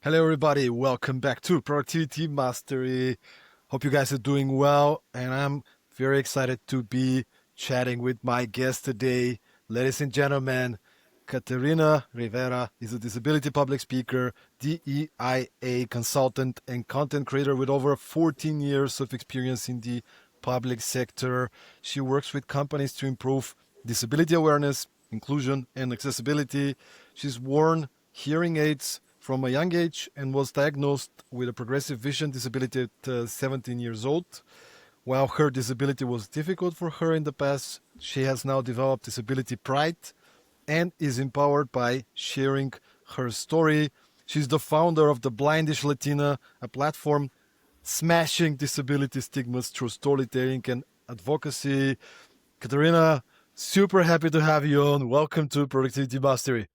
Hello, everybody. Welcome back to Productivity Mastery. Hope you guys are doing well, and I'm very excited to be chatting with my guest today. Ladies and gentlemen, Catarina Rivera is a disability public speaker, DEIA consultant, and content creator with over 14 years of experience in the public sector. She works with companies to improve disability awareness, inclusion, and accessibility. She's worn hearing aids from a young age and was diagnosed with a progressive vision disability at 17 years old. While her disability was difficult for her in the past, she has now developed disability pride and is empowered by sharing her story. She's the founder of the Blindish Latina, a platform smashing disability stigmas through storytelling and advocacy. Katerina, super happy to have you on. Welcome to Productivity Mastery.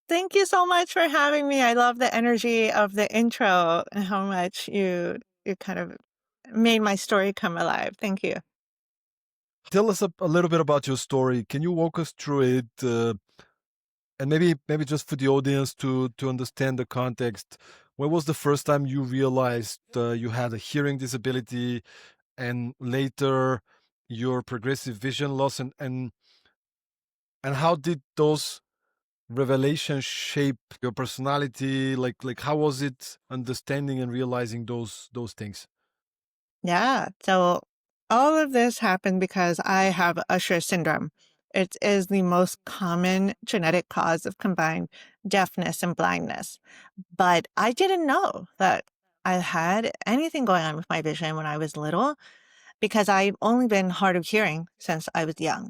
Thank you so much for having me. I love the energy of the intro and how much you kind of made my story come alive. Thank you. Tell us a little bit about your story. Can you walk us through it? And maybe just for the audience to understand the context, when was the first time you realized you had a hearing disability, and later your progressive vision loss, and how did those revelations shape your personality? Like how was it understanding and realizing those things? Yeah. So all of this happened because I have Usher syndrome. It is the most common genetic cause of combined deafness and blindness. But I didn't know that I had anything going on with my vision when I was little because I've only been hard of hearing since I was young.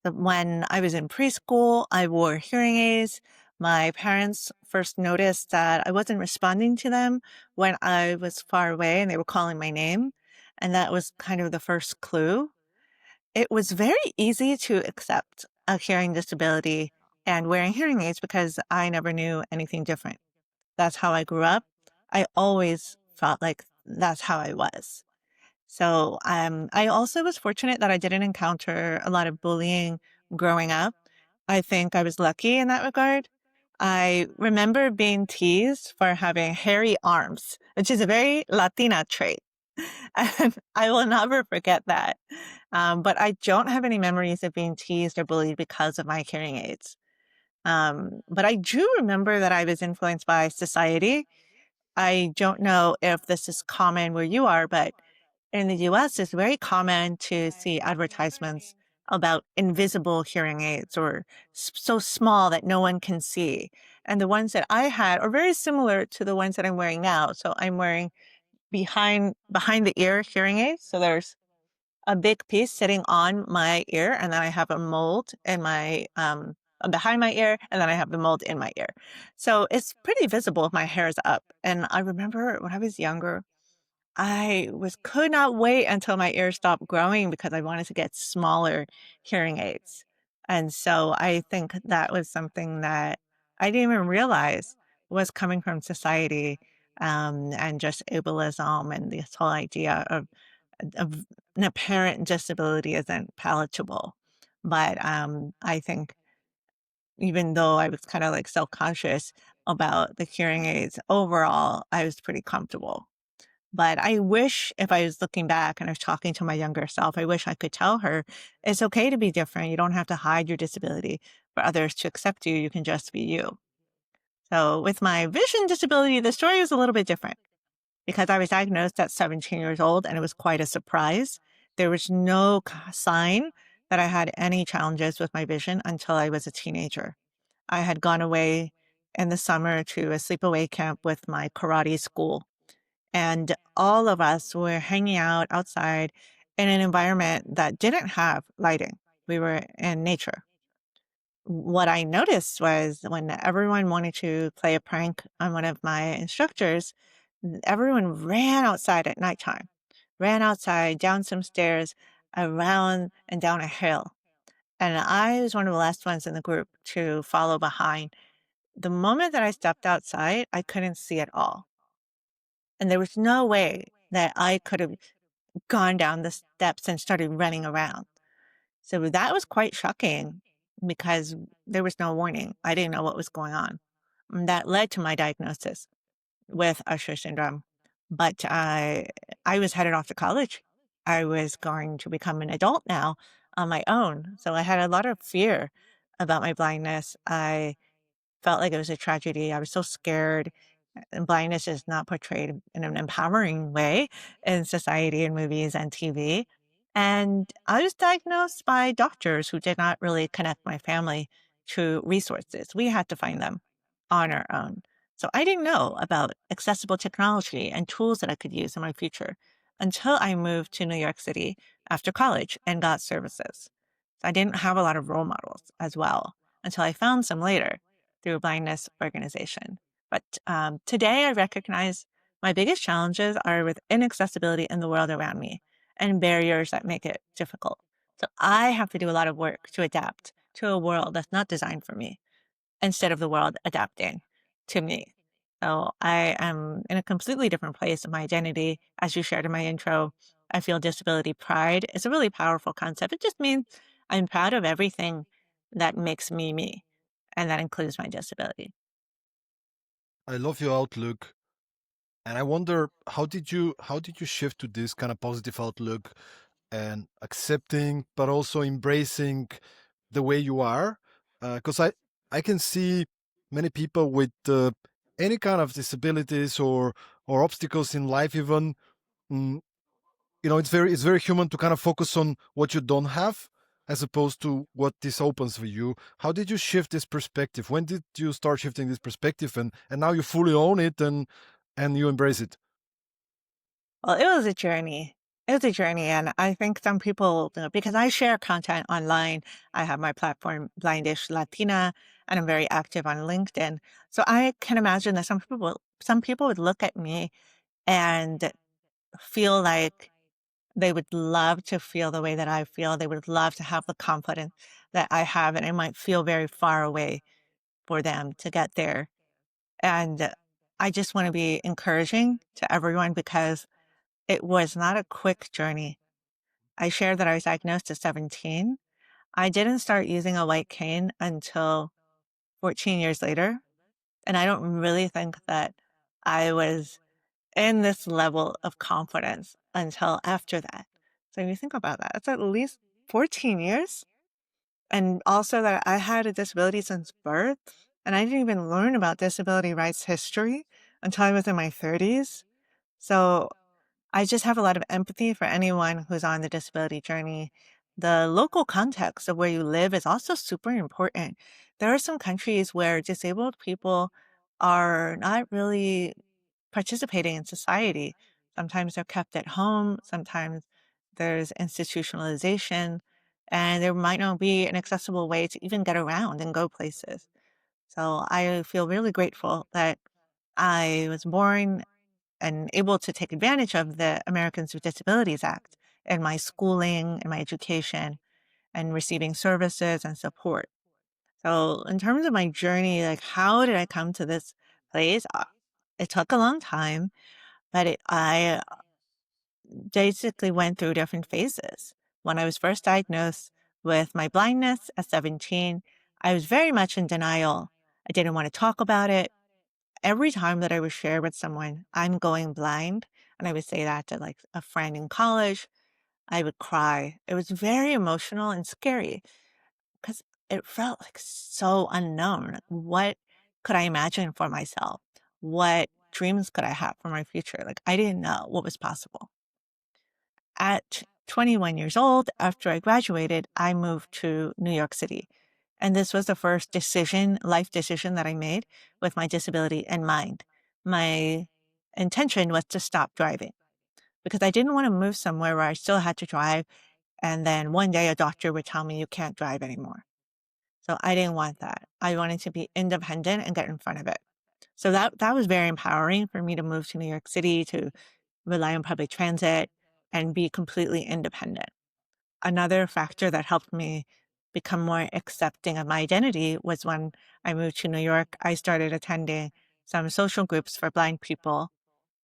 When I was in preschool, I wore hearing aids. My parents first noticed that I wasn't responding to them when I was far away and they were calling my name. And that was kind of the first clue. It was very easy to accept a hearing disability and wearing hearing aids because I never knew anything different. That's how I grew up. I always felt like that's how I was. So I also was fortunate that I didn't encounter a lot of bullying growing up. I think I was lucky in that regard. I remember being teased for having hairy arms, which is a very Latina trait. And I will never forget that. But I don't have any memories of being teased or bullied because of my hearing aids. But I do remember that I was influenced by society. I don't know if this is common where you are, but in the US, it's very common to see advertisements about invisible hearing aids or so small that no one can see. And the ones that I had are very similar to the ones that I'm wearing now. So I'm wearing behind the ear hearing aids. So there's a big piece sitting on my ear, and then I have a mold in my behind my ear, and then I have the mold in my ear. So it's pretty visible if my hair is up. And I remember when I was younger, could not wait until my ears stopped growing because I wanted to get smaller hearing aids. And so I think that was something that I didn't even realize was coming from society, and just ableism and this whole idea of an apparent disability isn't palatable. But I think even though I was kind of like self-conscious about the hearing aids, overall, I was pretty comfortable. But I wish if I was looking back and I was talking to my younger self, I wish I could tell her it's okay to be different. You don't have to hide your disability for others to accept you. You can just be you. So with my vision disability, the story was a little bit different because I was diagnosed at 17 years old and it was quite a surprise. There was no sign that I had any challenges with my vision until I was a teenager. I had gone away in the summer to a sleepaway camp with my karate school, and all of us were hanging out outside in an environment that didn't have lighting. We were in nature. What I noticed was when everyone wanted to play a prank on one of my instructors, everyone ran outside at nighttime, ran outside, down some stairs, around and down a hill. And I was one of the last ones in the group to follow behind. The moment that I stepped outside, I couldn't see at all. And there was no way that I could have gone down the steps and started running around. So that was quite shocking because there was no warning. I didn't know what was going on. And that led to my diagnosis. with Usher syndrome, but I was headed off to college. I was going to become an adult now on my own, so I had a lot of fear about my blindness. I felt like it was a tragedy. I was so scared, and blindness is not portrayed in an empowering way in society and movies and TV. And I was diagnosed by doctors who did not really connect my family to resources. We had to find them on our own. So I didn't know about accessible technology and tools that I could use in my future until I moved to New York City after college and got services. So I didn't have a lot of role models as well until I found some later through a blindness organization. But today I recognize my biggest challenges are with inaccessibility in the world around me and barriers that make it difficult. So I have to do a lot of work to adapt to a world that's not designed for me instead of the world adapting to me. So I am in a completely different place in my identity. As you shared in my intro, I feel disability pride. It's a really powerful concept. It just means I'm proud of everything that makes me me, and that includes my disability. I love your outlook, and I wonder how did you shift to this kind of positive outlook and accepting, but also embracing the way you are? Because I can see many people with any kind of disabilities or obstacles in life, even. mm, it's very human to kind of focus on what you don't have as opposed to what this opens for you. How did you shift this perspective? When did you start shifting this perspective, and now you fully own it and you embrace it? Well, it was a journey. It was a journey, and I think some people, because I share content online, I have my platform Blindish Latina, and I'm very active on LinkedIn. So I can imagine that some people would look at me and feel like they would love to feel the way that I feel. They would love to have the confidence that I have, and it might feel very far away for them to get there. And I just want to be encouraging to everyone because it was not a quick journey. I shared that I was diagnosed at 17. I didn't start using a white cane until 14 years later. And I don't really think that I was in this level of confidence until after that. So if you think about that, it's at least 14 years. And also that I had a disability since birth. And I didn't even learn about disability rights history until I was in my 30s. So I just have a lot of empathy for anyone who's on the disability journey. The local context of where you live is also super important. There are some countries where disabled people are not really participating in society. Sometimes they're kept at home, sometimes there's institutionalization, and there might not be an accessible way to even get around and go places. So I feel really grateful that I was born and able to take advantage of the Americans with Disabilities Act in my schooling, in my education, and receiving services and support. So, in terms of my journey, like how did I come to this place? It took a long time, but I basically went through different phases. When I was first diagnosed with my blindness at 17, I was very much in denial. I didn't want to talk about it. Every time that I would share with someone, I'm going blind, and I would say that to like a friend in college, I would cry. It was very emotional and scary because it felt like so unknown. Like, what could I imagine for myself? What dreams could I have for my future? Like, I didn't know what was possible. At 21 years old, after I graduated, I moved to New York City. And this was the first life decision that I made with my disability in mind. My intention was to stop driving because I didn't want to move somewhere where I still had to drive. And then one day a doctor would tell me you can't drive anymore. So I didn't want that. I wanted to be independent and get in front of it. So that was very empowering for me to move to New York City, to rely on public transit and be completely independent. Another factor that helped me become more accepting of my identity was when I moved to New York, I started attending some social groups for blind people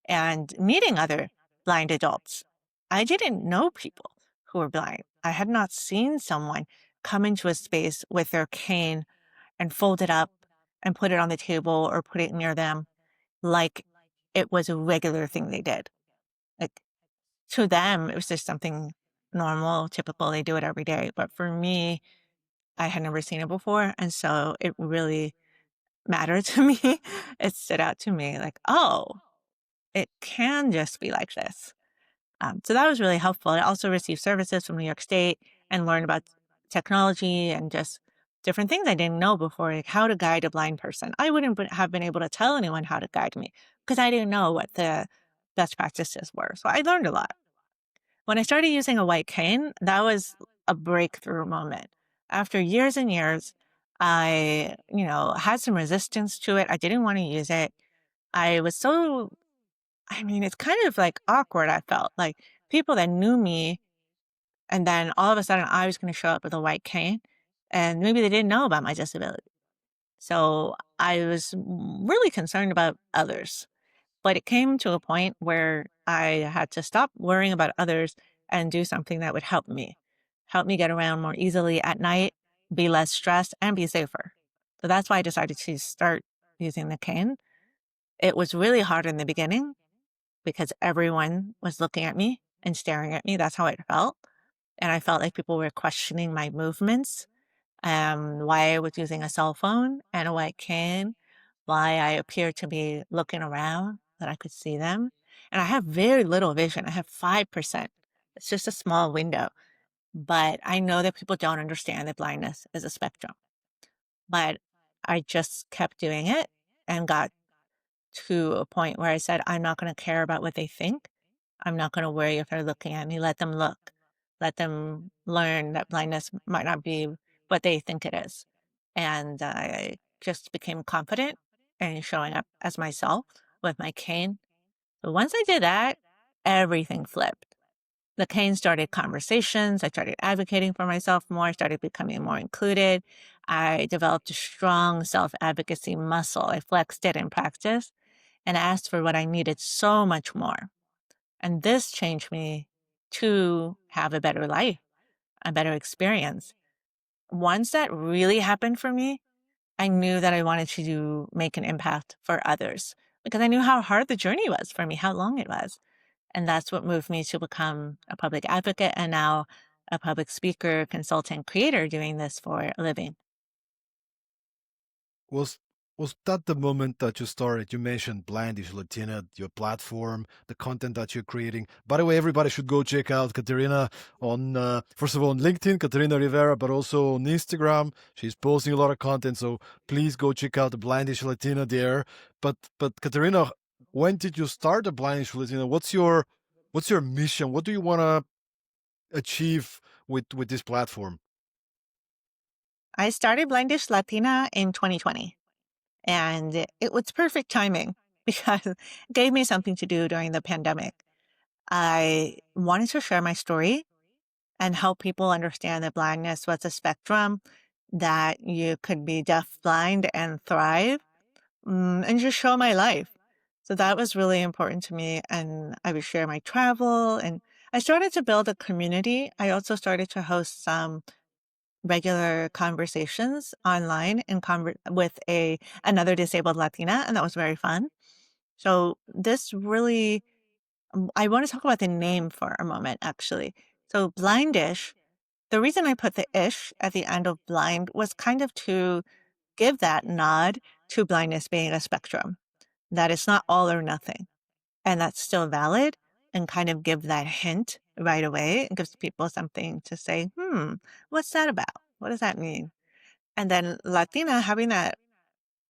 and meeting other blind adults. I didn't know people who were blind. I had not seen someone come into a space with their cane and fold it up and put it on the table or put it near them like it was a regular thing they did. Like, to them, it was just something normal, typical, they do it every day, but for me, I had never seen it before, and so it really mattered to me. It stood out to me like, "Oh, it can just be like this." So that was really helpful. I also received services from New York State and learned about technology and just different things I didn't know before, like how to guide a blind person. I wouldn't have been able to tell anyone how to guide me because I didn't know what the best practices were. So I learned a lot. When I started using a white cane, that was a breakthrough moment. After years and years, I, had some resistance to it. I didn't want to use it. I was so, I mean, it's kind of like awkward. I felt like people that knew me, and then all of a sudden I was going to show up with a white cane, and maybe they didn't know about my disability. So I was really concerned about others. But it came to a point where I had to stop worrying about others and do something that would help me get around more easily at night, be less stressed, and be safer. So that's why I decided to start using the cane. It was really hard in the beginning because everyone was looking at me and staring at me. That's how it felt. And I felt like people were questioning my movements, why I was using a cell phone and a white cane, why I appeared to be looking around, that I could see them. And I have very little vision. I have 5%. It's just a small window. But I know that people don't understand that blindness is a spectrum. But I just kept doing it and got to a point where I said, I'm not going to care about what they think. I'm not going to worry if they're looking at me. Let them look. Let them learn that blindness might not be what they think it is. And I just became confident in showing up as myself with my cane. But once I did that, everything flipped. The cane started conversations. I started advocating for myself more. I started becoming more included. I developed a strong self advocacy muscle. I flexed it in practice and asked for what I needed so much more. And this changed me to have a better life, a better experience. Once that really happened for me, I knew that I wanted to make an impact for others because I knew how hard the journey was for me, how long it was. And that's what moved me to become a public advocate and now a public speaker, consultant, creator doing this for a living. Was was that the moment that you started? You mentioned Blindish Latina, your platform, the content that you're creating. By the way, everybody should go check out Catarina on first of all on LinkedIn, Catarina Rivera, but also on Instagram. She's posting a lot of content, so please go check out the Blindish Latina there. But Catarina, when did you start the Blindish Latina? What's your mission? What do you want to achieve with this platform? I started Blindish Latina in 2020, and it was perfect timing because it gave me something to do during the pandemic. I wanted to share my story and help people understand that blindness was a spectrum, that you could be deaf blind and thrive, and just show my life. So that was really important to me. And I would share my travel, and I started to build a community. I also started to host some regular conversations online and with another disabled Latina, and that was very fun. So this really, I want to talk about the name for a moment, actually. So blindish, the reason I put the ish at the end of blind was kind of to give that nod to blindness being a spectrum, that it's not all or nothing. And that's still valid, and kind of give that hint right away. It gives people something to say, what's that about? What does that mean? And then Latina, having that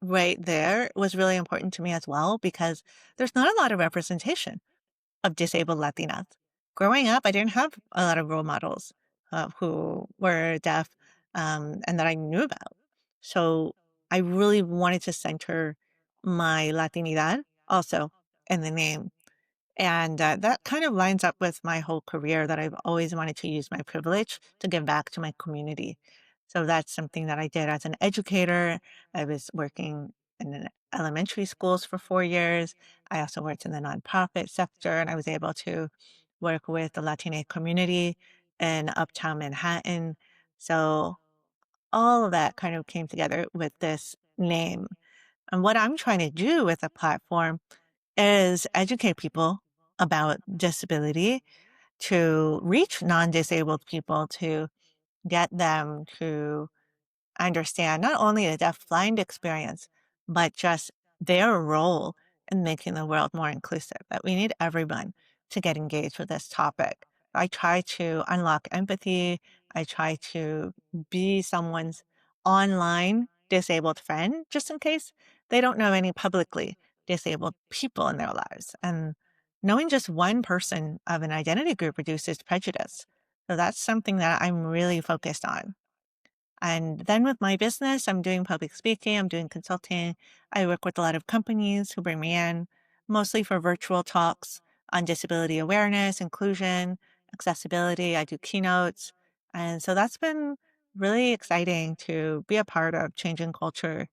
right there was really important to me as well, because there's not a lot of representation of disabled Latinas. Growing up, I didn't have a lot of role models who were deaf, and that I knew about. So I really wanted to center my Latinidad also in the name. And that kind of lines up with my whole career, that I've always wanted to use my privilege to give back to my community. So that's something that I did as an educator. I was working in elementary schools for 4 years. I also worked in the nonprofit sector, and I was able to work with the Latina community in Uptown Manhattan. So all of that kind of came together with this name. And what I'm trying to do with the platform is educate people about disability, to reach non-disabled people, to get them to understand not only the deaf-blind experience, but just their role in making the world more inclusive, that we need everyone to get engaged with this topic. I try to unlock empathy. I try to be someone's online disabled friend, just in case they don't know any publicly disabled people in their lives. And knowing just one person of an identity group reduces prejudice. So that's something that I'm really focused on. And then with my business, I'm doing public speaking, I'm doing consulting. I work with a lot of companies who bring me in, mostly for virtual talks on disability awareness, inclusion, accessibility. I do keynotes. And so that's been really exciting to be a part of changing culture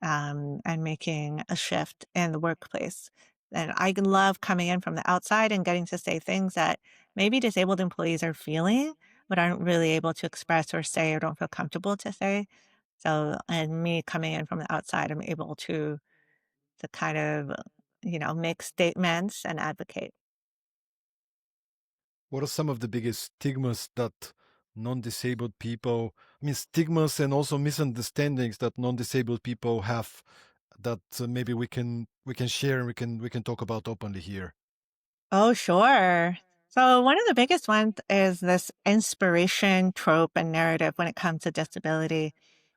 and making a shift in the workplace. And I love coming in from the outside and getting to say things that maybe disabled employees are feeling but aren't really able to express or say or don't feel comfortable to say. So, and me coming in from the outside, I'm able to kind of, make statements and advocate. What are some of the biggest stigmas that non-disabled people, I mean, stigmas and also misunderstandings that non-disabled people have that maybe we can share and we can talk about openly here? Oh, sure. So one of the biggest ones is this inspiration trope and narrative when it comes to disability,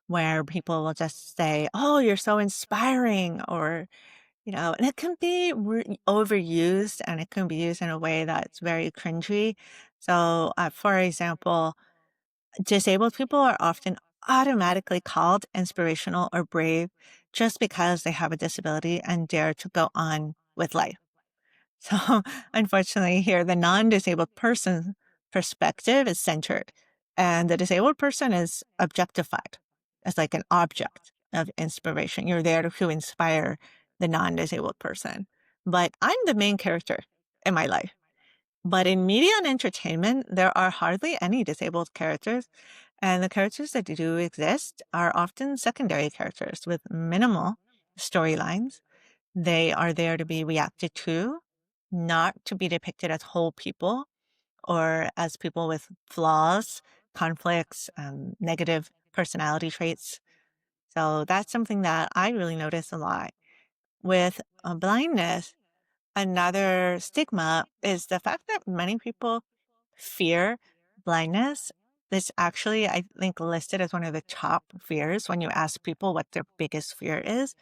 where people will just say, "Oh, you're so inspiring," or and it can be overused and it can be used in a way that's very cringy. So, for example, disabled people are often automatically called inspirational or brave just because they have a disability and dare to go on with life. So, unfortunately, here the non disabled person perspective is centered, and the disabled person is objectified as like an object of inspiration. You're there to inspire the non disabled person. But I'm the main character in my life. But in media and entertainment, there are hardly any disabled characters. And the characters that do exist are often secondary characters with minimal storylines. They are there to be reacted to, not to be depicted as whole people or as people with flaws, conflicts, negative personality traits. So that's something that I really notice a lot. With blindness, another stigma is the fact that many people fear blindness. It's actually, I think, listed as one of the top fears when you ask people what their biggest fear is.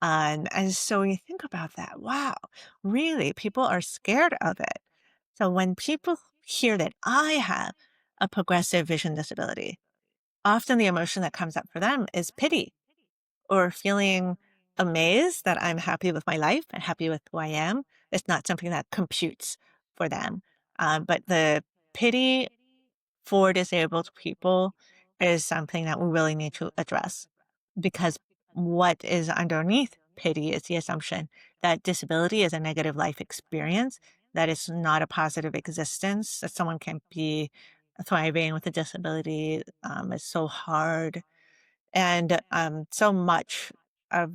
And so when you think about that, wow, really, people are scared of it. So when people hear that I have a progressive vision disability, often the emotion that comes up for them is pity or feeling amazed that I'm happy with my life and happy with who I am. It's not something that computes for them. But the pity for disabled people is something that we really need to address because what is underneath pity is the assumption that disability is a negative life experience, that it's not a positive existence, that someone can be thriving with a disability is so hard. And so much of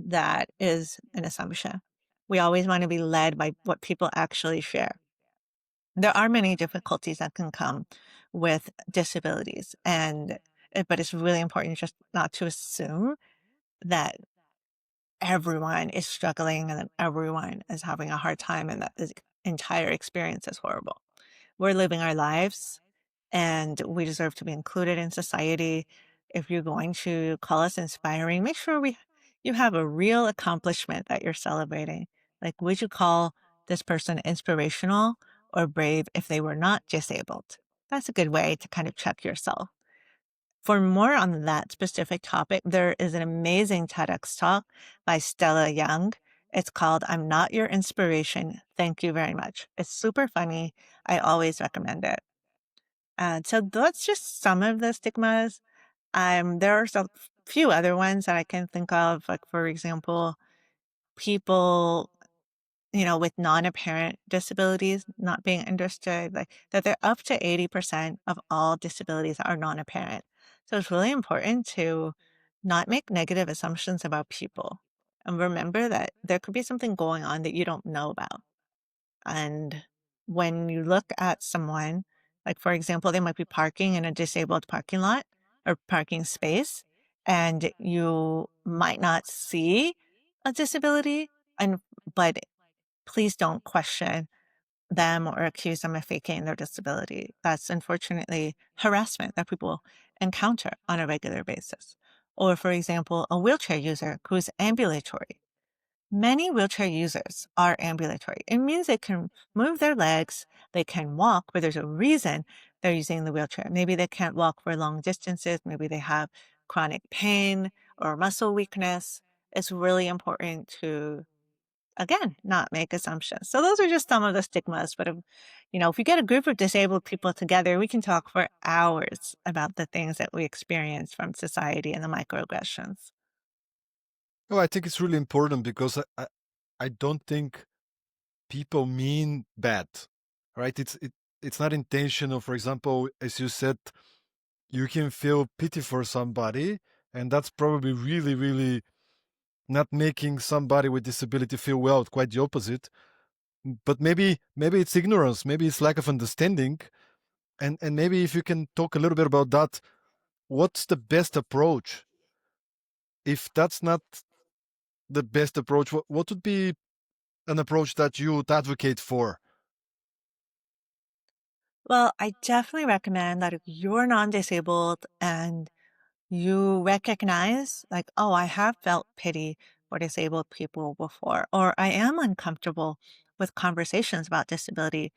that is an assumption. We always want to be led by what people actually share. There are many difficulties that can come with disabilities, but it's really important just not to assume that everyone is struggling and that everyone is having a hard time and that this entire experience is horrible. We're living our lives and we deserve to be included in society. If you're going to call us inspiring, make sure you have a real accomplishment that you're celebrating. Like, would you call this person inspirational or brave if they were not disabled? That's a good way to kind of check yourself. For more on that specific topic, there is an amazing TEDx talk by Stella Young. It's called I'm Not Your Inspiration. Thank you very much. It's super funny. I always recommend it. So that's just some of the stigmas. There are a few other ones that I can think of, like for example, people, with non-apparent disabilities not being understood, like that they're up to 80% of all disabilities are non-apparent. So it's really important to not make negative assumptions about people And remember that there could be something going on that you don't know about. And when you look at someone, like for example, they might be parking in a disabled parking lot or parking space, and you might not see a disability, and but please don't question them or accuse them of faking their disability. That's unfortunately harassment that people encounter on a regular basis. Or, for example, a wheelchair user who's ambulatory. Many wheelchair users are ambulatory. It means they can move their legs, they can walk, but there's a reason they're using the wheelchair. Maybe they can't walk for long distances, maybe they have chronic pain or muscle weakness. It's really important to, again, not make assumptions. So those are just some of the stigmas. But if you get a group of disabled people together, we can talk for hours about the things that we experience from society and the microaggressions. No, I think it's really important because I don't think people mean bad, right? It's not intentional. For example, as you said, you can feel pity for somebody, and that's probably really, really not making somebody with disability feel well. Quite the opposite. But maybe it's ignorance, maybe it's lack of understanding, and maybe if you can talk a little bit about that, what's the best approach? If that's not the best approach, what would be an approach that you would advocate for? Well, I definitely recommend that if you're non-disabled and you recognize, like, oh, I have felt pity for disabled people before, or I am uncomfortable with conversations about disability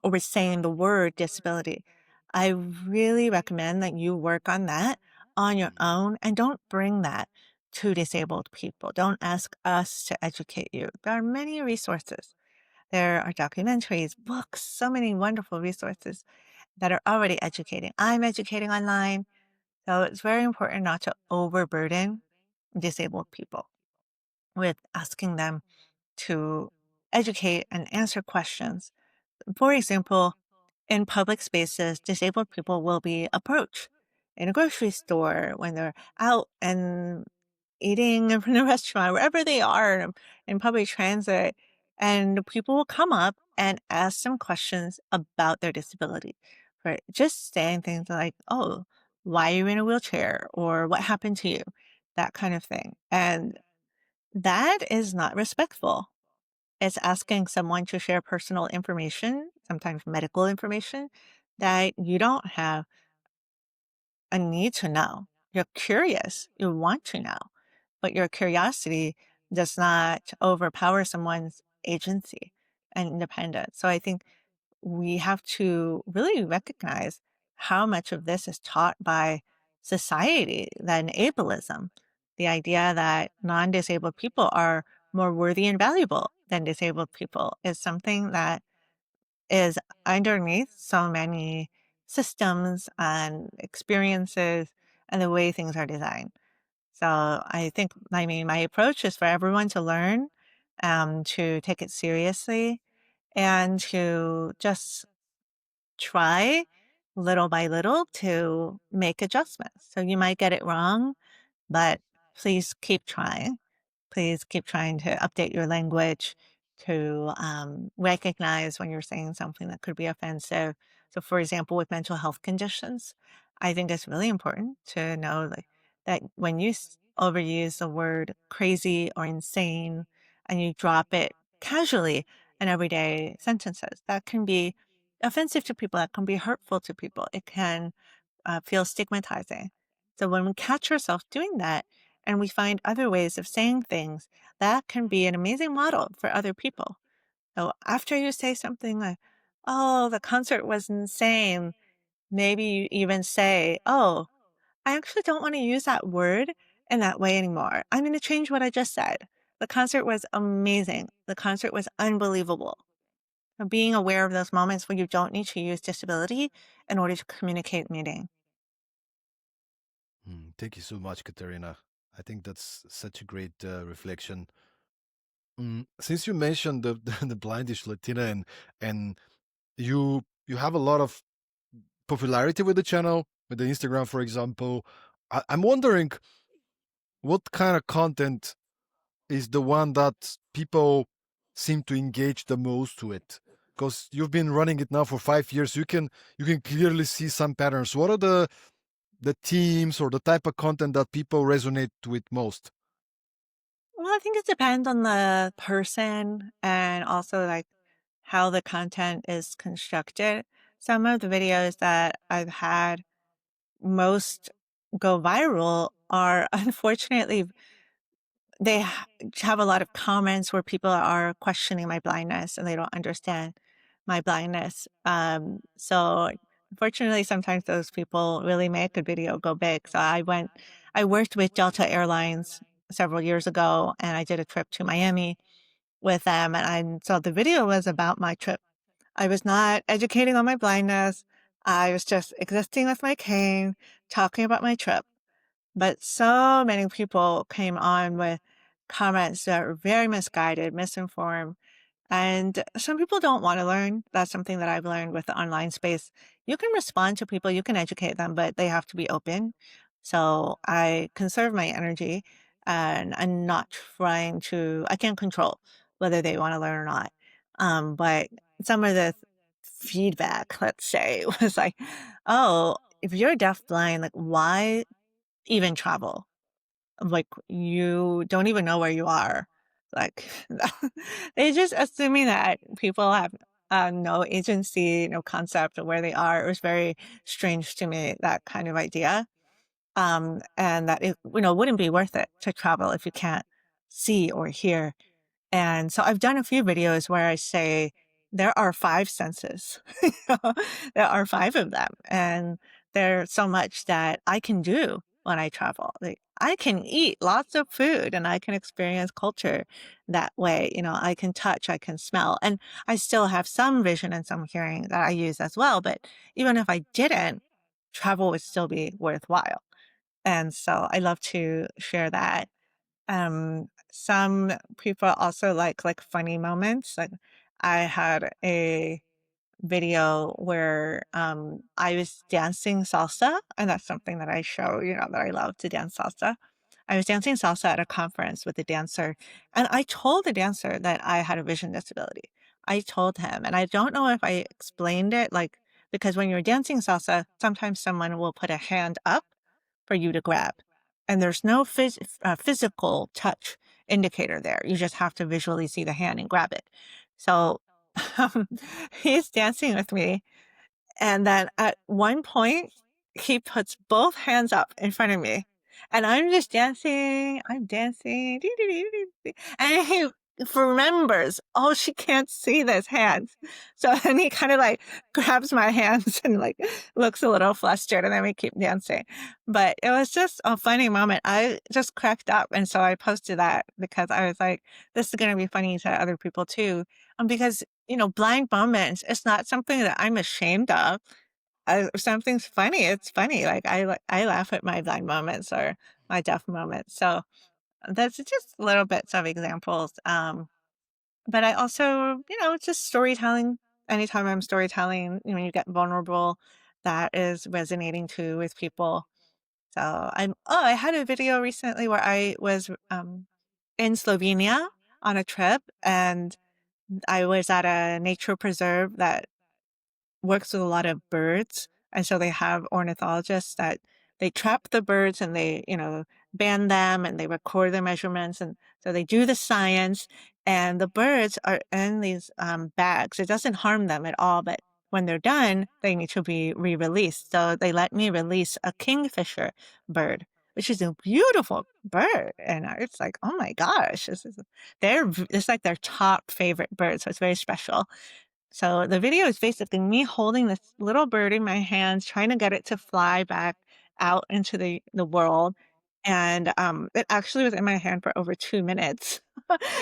or with saying the word disability. I really recommend that you work on that on your Mm. own and don't bring that to disabled people. Don't ask us to educate you. There are many resources. There are documentaries, books, so many wonderful resources that are already educating. I'm educating online. So it's very important not to overburden disabled people with asking them to educate and answer questions. For example, in public spaces, disabled people will be approached in a grocery store when they're out and eating in a restaurant, wherever they are in public transit, and people will come up and ask them questions about their disability. Right? Just saying things like, "Oh, why are you in a wheelchair?" or "What happened to you?" That kind of thing. And that is not respectful. It's asking someone to share personal information, sometimes medical information, that you don't have a need to know. You're curious, you want to know, but your curiosity does not overpower someone's agency and independence. So I think we have to really recognize how much of this is taught by society, that ableism, the idea that non disabled people are more worthy and valuable than disabled people is something that is underneath so many systems and experiences and the way things are designed. So I mean, my approach is for everyone to learn, to take it seriously, and to just try little by little to make adjustments. So you might get it wrong, but please keep trying. Please keep trying to update your language to recognize when you're saying something that could be offensive. So, for example, with mental health conditions, I think it's really important to know that when you overuse the word crazy or insane and you drop it casually in everyday sentences, that can be offensive to people, that can be hurtful to people. It can feel stigmatizing. So when we catch ourselves doing that and we find other ways of saying things, that can be an amazing model for other people. So after you say something like, oh, the concert was insane, maybe you even say, oh, I actually don't want to use that word in that way anymore. I'm going to change what I just said. The concert was amazing. The concert was unbelievable. Being aware of those moments where you don't need to use disability in order to communicate meaning. Thank you so much, Katerina. I think that's such a great reflection. Since you mentioned the Blindish Latina, and you have a lot of popularity with the channel, with the Instagram, for example. I'm wondering what kind of content is the one that people seem to engage the most to it? Because you've been running it now for 5 years, you can clearly see some patterns. What are the themes or the type of content that people resonate with most? Well, I think it depends on the person and also like how the content is constructed. Some of the videos that I've had most go viral are unfortunately have a lot of comments where people are questioning my blindness and they don't understand my blindness. So unfortunately, sometimes those people really make a video go big. So I worked with Delta Airlines several years ago, and I did a trip to Miami with them, and so the video was about my trip. I was not educating on my blindness. I was just existing with my cane, talking about my trip. But so many people came on with comments that were very misguided, misinformed, and some people don't want to learn. That's something that I've learned with the online space. You can respond to people, you can educate them, but they have to be open. So I conserve my energy and I'm not trying to, I can't control whether they want to learn or not. But some of the feedback, let's say, was like, oh, if you're deafblind, like, why even travel? Like, you don't even know where you are. Like, they just assuming that people have, no agency, no concept of where they are. It was very strange to me, that kind of idea. And that it, wouldn't be worth it to travel if you can't see or hear. And so I've done a few videos where I say there are 5 senses. You know, there are 5 of them, and there's so much that I can do when I travel. Like, I can eat lots of food, and I can experience culture that way. I can touch, I can smell, and I still have some vision and some hearing that I use as well, but even if I didn't, travel would still be worthwhile. And so I love to share that. Some people also like funny moments. Like, I had a video where I was dancing salsa, and that's something that I show, that I love to dance salsa. I was dancing salsa at a conference with a dancer, and I told the dancer that I had a vision disability. I told him, and I don't know if I explained it, like, because when you're dancing salsa, sometimes someone will put a hand up for you to grab, and there's no physical touch indicator there. You just have to visually see the hand and grab it. So um, he's dancing with me, and then at one point, he puts both hands up in front of me, and I'm dancing, dee, dee, dee, dee, dee, and he remembers, oh, she can't see this hands. So then he kind of like grabs my hands and like looks a little flustered, and then we keep dancing. But it was just a funny moment. I just cracked up, and so I posted that because I was like, this is going to be funny to other people too. Because blind moments, it's not something that I'm ashamed of. If something's funny, it's funny. Like, I laugh at my blind moments or my deaf moments. So that's just little bits of examples. But I also, just storytelling. Anytime I'm storytelling, you get vulnerable, that is resonating too with people. So I had a video recently where I was in Slovenia on a trip, and I was at a nature preserve that works with a lot of birds. And so they have ornithologists that they trap the birds and they, band them and they record their measurements. And so they do the science, and the birds are in these bags. It doesn't harm them at all, but when they're done, they need to be re-released. So they let me release a kingfisher bird, which is a beautiful bird. And it's like, oh my gosh, it's like their top favorite bird. So it's very special. So the video is basically me holding this little bird in my hands, trying to get it to fly back out into the world. And it actually was in my hand for over 2 minutes.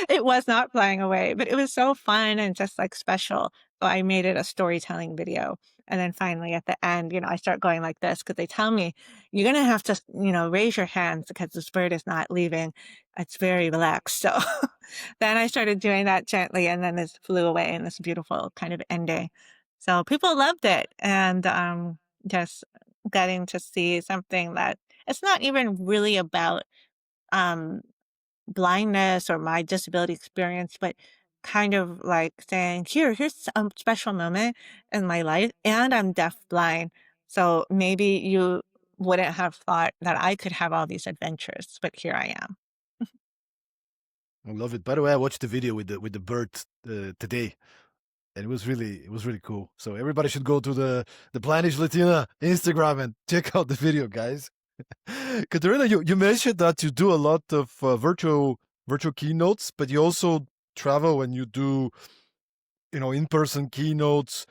It was not flying away, but it was so fun and just like special. So I made it a storytelling video. And then finally at the end, I start going like this because they tell me you're going to have to, raise your hands because this bird is not leaving. It's very relaxed. So then I started doing that gently, and then this flew away in this beautiful kind of ending. So people loved it, and just getting to see something that it's not even really about um, blindness or my disability experience, but kind of like saying, here's a special moment in my life, and I'm deaf blind. So maybe you wouldn't have thought that I could have all these adventures, but here I am. I love it. By the way, I watched the video with the bird today, and it was really cool. So everybody should go to the Blindish Latina Instagram and check out the video, guys. Catarina, you mentioned that you do a lot of virtual keynotes, but you also travel and you do in-person keynotes.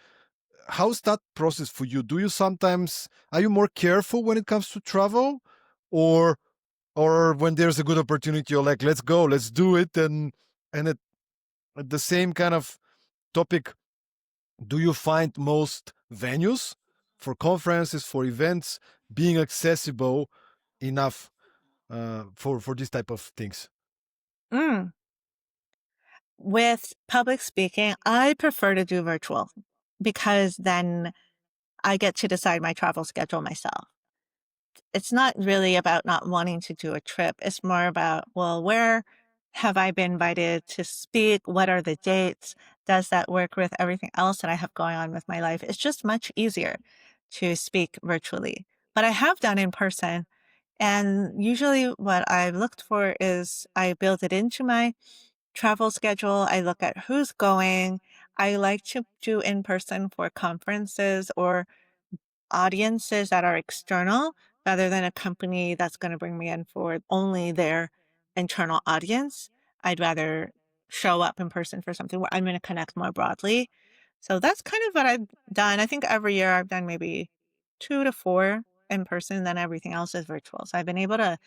How's that process for you? Do you sometimes are you more careful when it comes to travel, or when there's a good opportunity, you're like, let's go, let's do it, and at the same kind of topic, do you find most venues for conferences, for events, being accessible enough for this type of things? Mm. With public speaking, I prefer to do virtual because then I get to decide my travel schedule myself. It's not really about not wanting to do a trip. It's more about, well, where have I been invited to speak? What are the dates? Does that work with everything else that I have going on with my life? It's just much easier to speak virtually. But I have done in person. And usually what I looked for is I build it into my travel schedule. I look at who's going. I like to do in person for conferences or audiences that are external rather than a company that's going to bring me in for only their internal audience. I'd rather show up in person for something where I'm going to connect more broadly. So that's kind of what I've done. I think every year I've done maybe 2 to 4 in person, then everything else is virtual. So I've been able to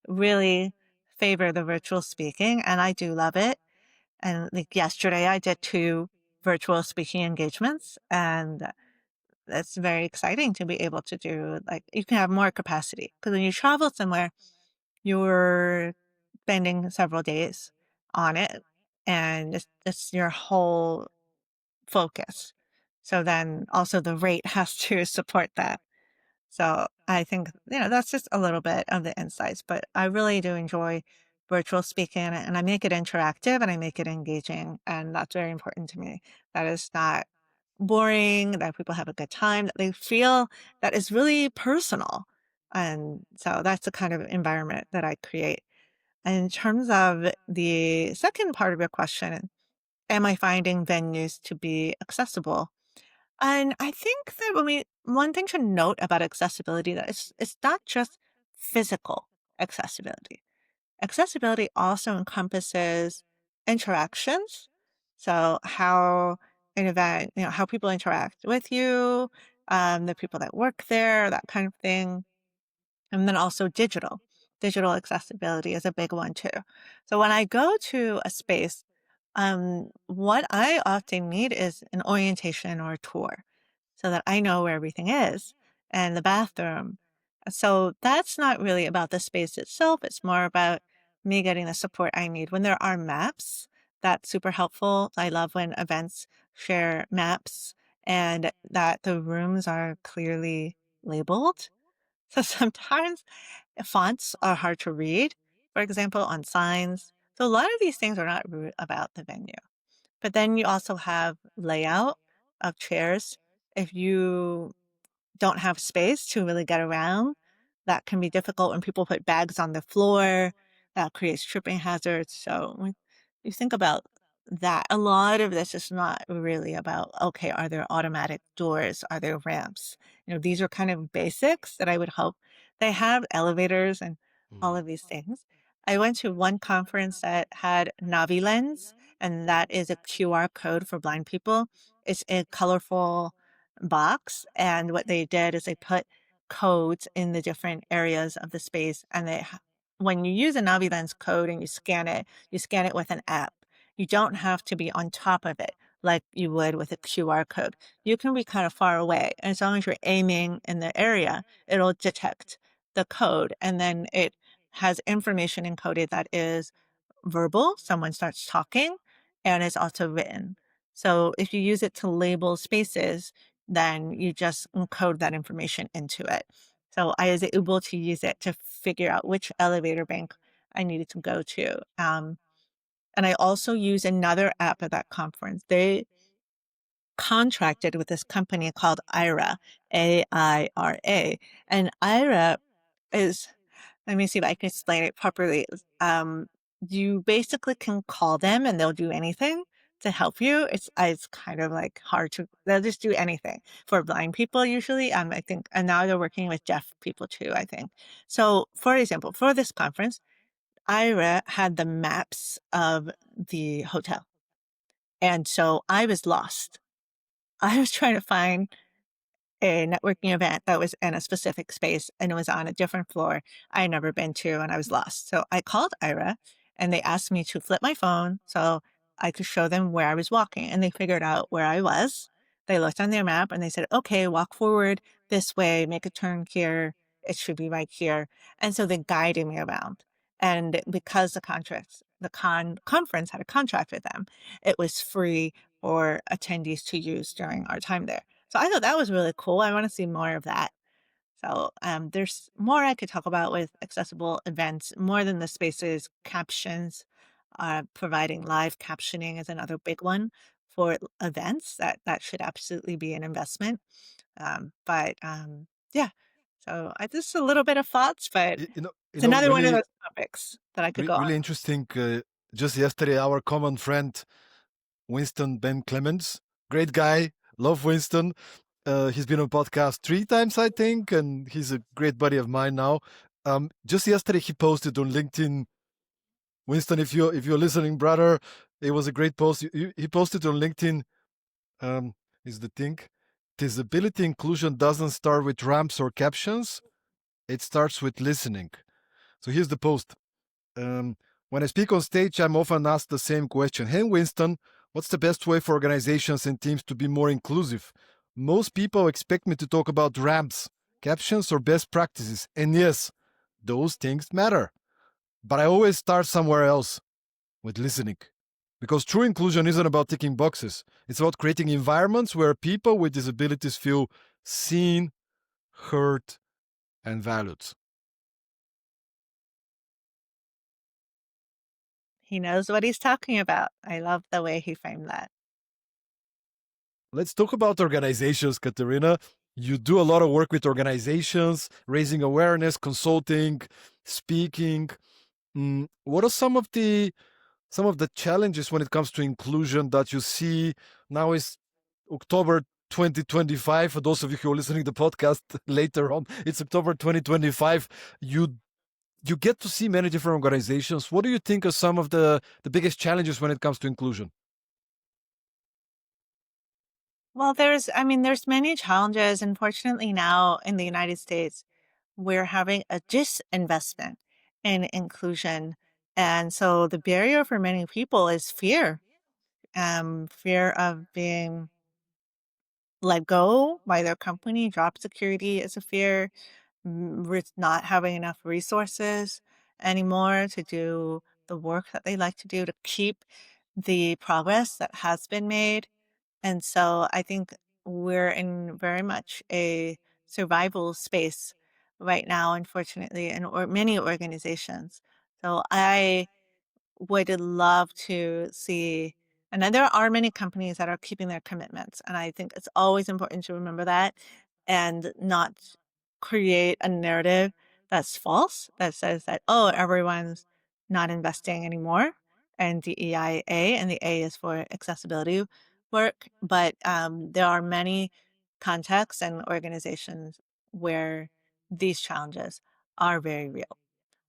really favor the virtual speaking, and I do love it. And like yesterday, I did 2 virtual speaking engagements, and that's very exciting to be able to do. Like, you can have more capacity because when you travel somewhere, you're spending several days on it, and it's your whole focus. So then also the rate has to support that. So I think, that's just a little bit of the insights, but I really do enjoy virtual speaking, and I make it interactive and I make it engaging. And that's very important to me. That is not boring, that people have a good time, that they feel that is really personal. And so that's the kind of environment that I create. And in terms of the second part of your question, am I finding venues to be accessible? And I think that one thing to note about accessibility, that it's not just physical accessibility. Accessibility also encompasses interactions. So how an event, how people interact with you, the people that work there, that kind of thing. And then also digital. Digital accessibility is a big one too. So when I go to a space, what I often need is an orientation or a tour so that I know where everything is and the bathroom. So that's not really about the space itself. It's more about me getting the support I need. When there are maps, that's super helpful. I love when events share maps and that the rooms are clearly labeled. So sometimes fonts are hard to read, for example, on signs. So a lot of these things are not about the venue. But then you also have layout of chairs. If you don't have space to really get around, that can be difficult when people put bags on the floor. That creates tripping hazards. So when you think about that, a lot of this is not really about, okay, are there automatic doors? Are there ramps? These are kind of basics that I would hope they have elevators and all Mm. of these things. I went to one conference that had Navi Lens, and that is a QR code for blind people. It's a colorful box, and what they did is they put codes in the different areas of the space, and when you use a NaviLens code and you scan it with an app. You don't have to be on top of it like you would with a QR code. You can be kind of far away, and as long as you're aiming in the area, it'll detect the code, and then it has information encoded that is verbal, someone starts talking, and it's also written. So if you use it to label spaces, then you just encode that information into it. So I was able to use it to figure out which elevator bank I needed to go to. And I also used another app at that conference. They contracted with this company called IRA, AIRA. And IRA is, let me see if I can explain it properly. Um, you basically can call them and they'll do anything to help you. It's kind of like hard to, they'll just do anything for blind people usually. I think, and now they're working with deaf people too, I think. So for example, for this conference, IRA had the maps of the hotel. And so I was lost. I was trying to find a networking event that was in a specific space and it was on a different floor I had never been to and I was lost. So I called IRA and they asked me to flip my phone so I could show them where I was walking and they figured out where I was. They looked on their map and they said, okay, walk forward this way, make a turn here. It should be right here. And so they guided me around. And because conference had a contract with them, it was free for attendees to use during our time there. So I thought that was really cool. I want to see more of that. So there's more I could talk about with accessible events, more than the spaces. Captions, providing live captioning is another big one for events. That should absolutely be an investment. But yeah, so just a little bit of thoughts, but it's another one of Really, those topics that I could go on. really interesting. Just yesterday, our common friend Winston Ben Clemens, great guy, love Winston. He's been on podcast 3 times, I think, and he's a great buddy of mine now. Just yesterday, he posted on LinkedIn. Winston, if you're listening, brother, it was a great post. He posted on LinkedIn. Um, is the thing, disability inclusion doesn't start with ramps or captions. It starts with listening. So here's the post. Um, when I speak on stage, I'm often asked the same question. Hey, Winston, what's the best way for organizations and teams to be more inclusive? Most people expect me to talk about ramps, captions, or best practices. And yes, those things matter. But I always start somewhere else, with listening. Because true inclusion isn't about ticking boxes, it's about creating environments where people with disabilities feel seen, heard, and valued. He knows what he's talking about. I love the way he framed that. Let's talk about organizations, Katerina. You do a lot of work with organizations, raising awareness, consulting, speaking. What are some of the challenges when it comes to inclusion that you see? Now is October 2025. For those of you who are listening to the podcast later on, it's October 2025. You get to see many different organizations. What do you think are some of the biggest challenges when it comes to inclusion? Well, there's many challenges. Unfortunately, now in the United States, we're having a disinvestment in inclusion. And so the barrier for many people is fear, fear of being let go by their company. Job security is a fear, with not having enough resources anymore to do the work that they like to do to keep the progress that has been made. And so I think we're in very much a survival space right now, unfortunately, in many organizations. So I would love to see, and then there are many companies that are keeping their commitments. And I think it's always important to remember that and not create a narrative that's false that says that, oh, everyone's not investing anymore. And DEIA, and the A is for accessibility work. But there are many contexts and organizations where these challenges are very real.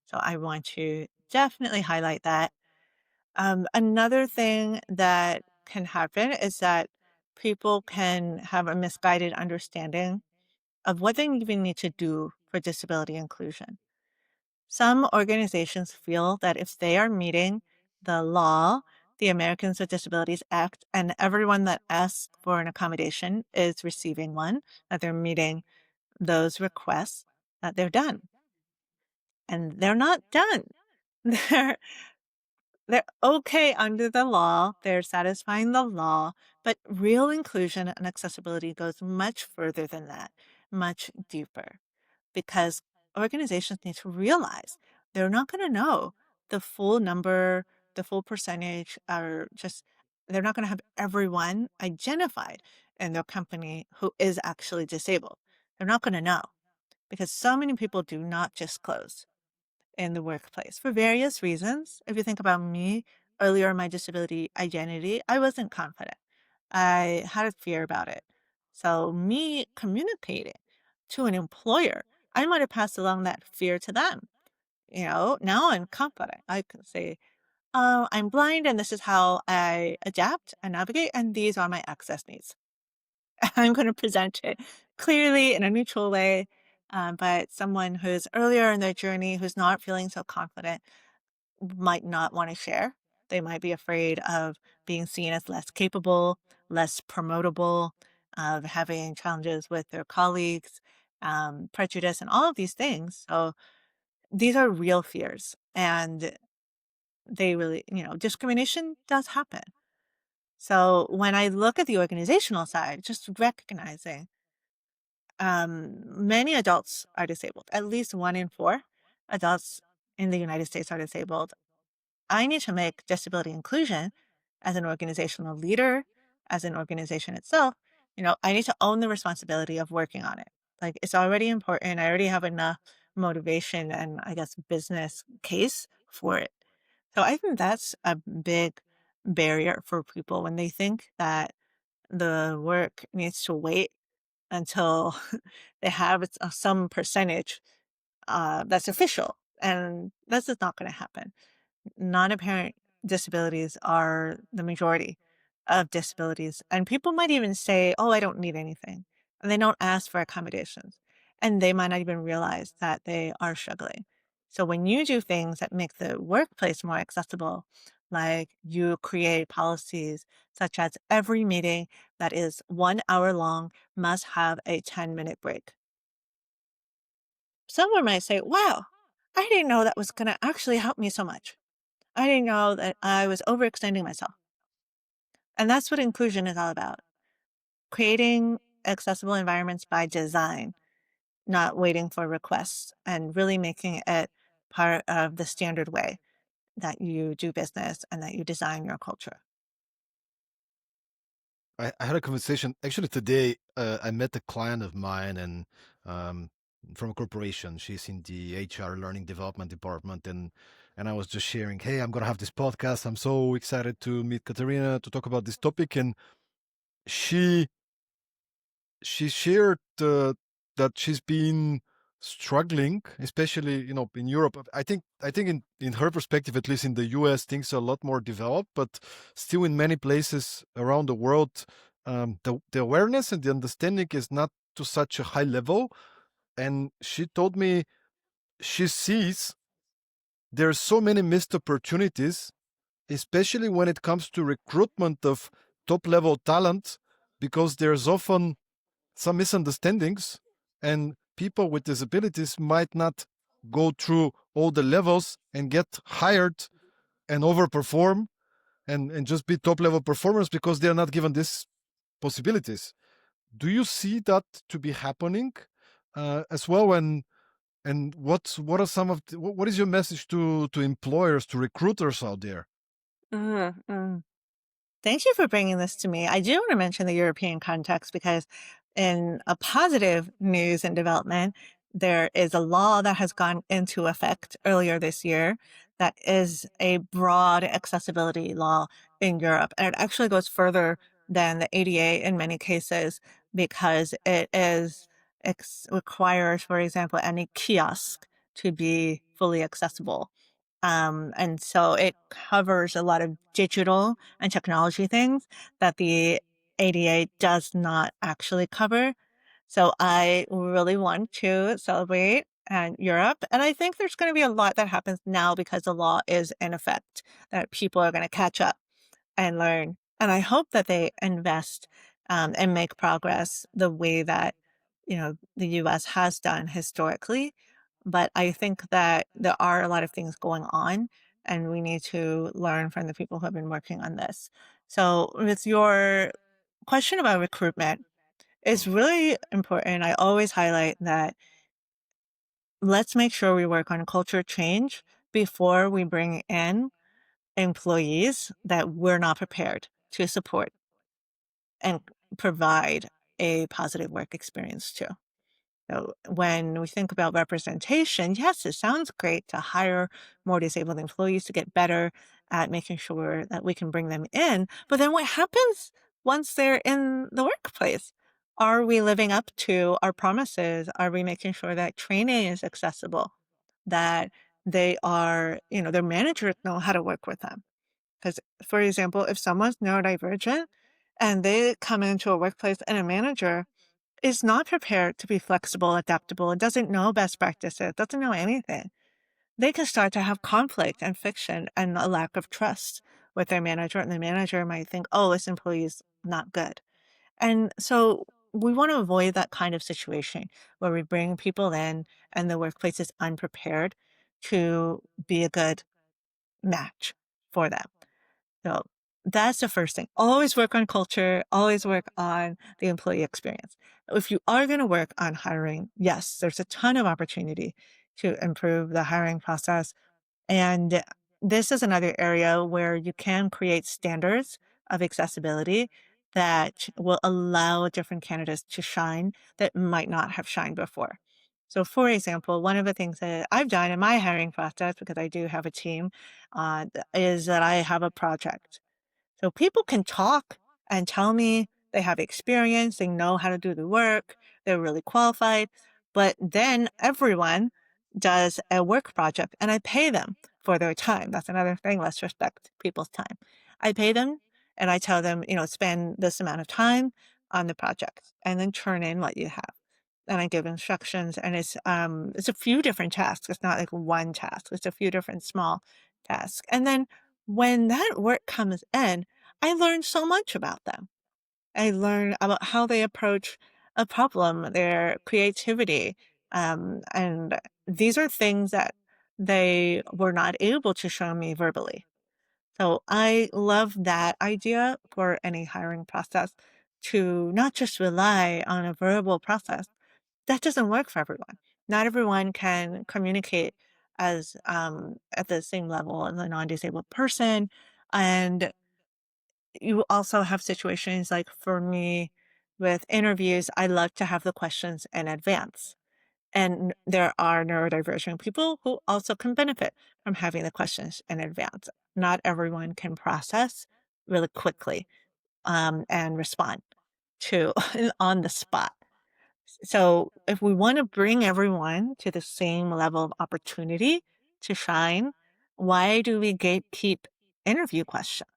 So I want to definitely highlight that. Another thing that can happen is that people can have a misguided understanding of what they even need to do for disability inclusion. Some organizations feel that if they are meeting the law, the Americans with Disabilities Act, and everyone that asks for an accommodation is receiving one, that they're meeting those requests, that they're done. And they're not done. They're they're okay under the law, they're satisfying the law, but real inclusion and accessibility goes much further than that, much deeper, because organizations need to realize they're not going to know the full number, the full percentage are just, they're not going to have everyone identified in their company who is actually disabled. They're not going to know because so many people do not disclose in the workplace for various reasons. If you think about me earlier in my disability identity, I wasn't confident. I had a fear about it. So, me communicating to an employer, I might have passed along that fear to them. Now I'm confident. I can say, I'm blind and this is how I adapt and navigate, and these are my access needs. I'm going to present it clearly in a neutral way. But someone who's earlier in their journey, who's not feeling so confident, might not want to share. They might be afraid of being seen as less capable, less promotable, of having challenges with their colleagues, prejudice, and all of these things. So these are real fears. And they really, discrimination does happen. So when I look at the organizational side, just recognizing many adults are disabled, at least 1 in 4 adults in the United States are disabled. I need to make disability inclusion as an organizational leader, as an organization itself. I need to own the responsibility of working on it. Like, it's already important. I already have enough motivation and, I guess, business case for it. So I think that's a big barrier for people when they think that the work needs to wait until they have some percentage that's official. And that's just not going to happen. Non-apparent disabilities are the majority of disabilities. And people might even say, oh, I don't need anything. And they don't ask for accommodations. And they might not even realize that they are struggling. So when you do things that make the workplace more accessible, like you create policies such as every meeting that is 1 hour long must have a 10-minute break. Someone might say, wow, I didn't know that was going to actually help me so much. I didn't know that I was overextending myself. And that's what inclusion is all about. Creating accessible environments by design, not waiting for requests, and really making it part of the standard way that you do business and that you design your culture. I had a conversation actually today. I met a client of mine and um, from a corporation. She's in the HR learning development department, and I was just sharing, hey, I'm gonna have this podcast. I'm so excited to meet Catarina to talk about this topic, and she she shared that she's been struggling, especially in Europe. I think in her perspective, at least in the US, things are a lot more developed, but still in many places around the world, the awareness and the understanding is not to such a high level. And she told me she sees there's so many missed opportunities, especially when it comes to recruitment of top level talent, because there's often some misunderstandings, and people with disabilities might not go through all the levels and get hired and overperform and just be top level performers because they're not given these possibilities. Do you see that to be happening as well? And what are some of what is your message to employers, to recruiters out there? Mm. Thank you for bringing this to me. I do want to mention the European context because, in a positive news and development, there is a law that has gone into effect earlier this year that is a broad accessibility law in Europe. And it actually goes further than the ADA in many cases because requires, for example, any kiosk to be fully accessible. And so it covers a lot of digital and technology things that the ADA does not actually cover. So I really want to celebrate Europe. And I think there's going to be a lot that happens now because the law is in effect, that people are going to catch up and learn. And I hope that they invest and make progress the way that, the US has done historically. But I think that there are a lot of things going on, and we need to learn from the people who have been working on this. So, with your question about recruitment, it's really important. I always highlight that let's make sure we work on culture change before we bring in employees that we're not prepared to support and provide a positive work experience to. So when we think about representation, yes, it sounds great to hire more disabled employees to get better at making sure that we can bring them in. But then what happens once they're in the workplace? Are we living up to our promises? Are we making sure that training is accessible? That they are, their managers know how to work with them? Because, for example, if someone's neurodivergent and they come into a workplace and a manager is not prepared to be flexible, adaptable, and doesn't know best practices, doesn't know anything, they can start to have conflict and friction and a lack of trust with their manager. And the manager might think, oh, this employee is not good. And so we want to avoid that kind of situation where we bring people in and the workplace is unprepared to be a good match for them. So that's the first thing. Always work on culture, always work on the employee experience. If you are going to work on hiring, yes, there's a ton of opportunity to improve the hiring process. And this is another area where you can create standards of accessibility that will allow different candidates to shine that might not have shined before. So, for example, one of the things that I've done in my hiring process, because I do have a team, is that I have a project. So people can talk and tell me they have experience, they know how to do the work, they're really qualified. But then everyone does a work project and I pay them for their time. That's another thing. Let's respect people's time. I pay them and I tell them, spend this amount of time on the project and then turn in what you have. And I give instructions and it's a few different tasks. It's not like one task. It's a few different small tasks. And then when that work comes in, I learn so much about them. I learn about how they approach a problem, their creativity. And these are things that they were not able to show me verbally. So I love that idea for any hiring process to not just rely on a verbal process. That doesn't work for everyone. Not everyone can communicate as at the same level as a non-disabled person. And you also have situations like for me with interviews, I love to have the questions in advance. And there are neurodivergent people who also can benefit from having the questions in advance. Not everyone can process really quickly and respond to on the spot. So if we want to bring everyone to the same level of opportunity to shine, why do we gatekeep interview questions?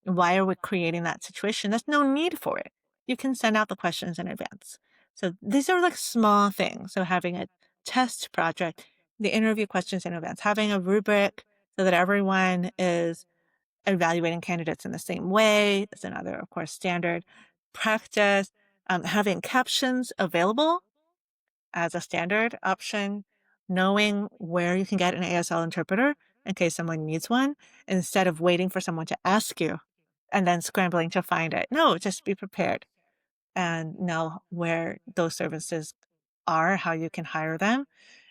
Why are we creating that situation? There's no need for it. You can send out the questions in advance. So these are like small things. So having a test project, the interview questions in advance, having a rubric so that everyone is evaluating candidates in the same way. That's another, of course, standard practice. Having captions available as a standard option, knowing where you can get an ASL interpreter in case someone needs one, instead of waiting for someone to ask you and then scrambling to find it. No, just be prepared and know where those services are, how you can hire them,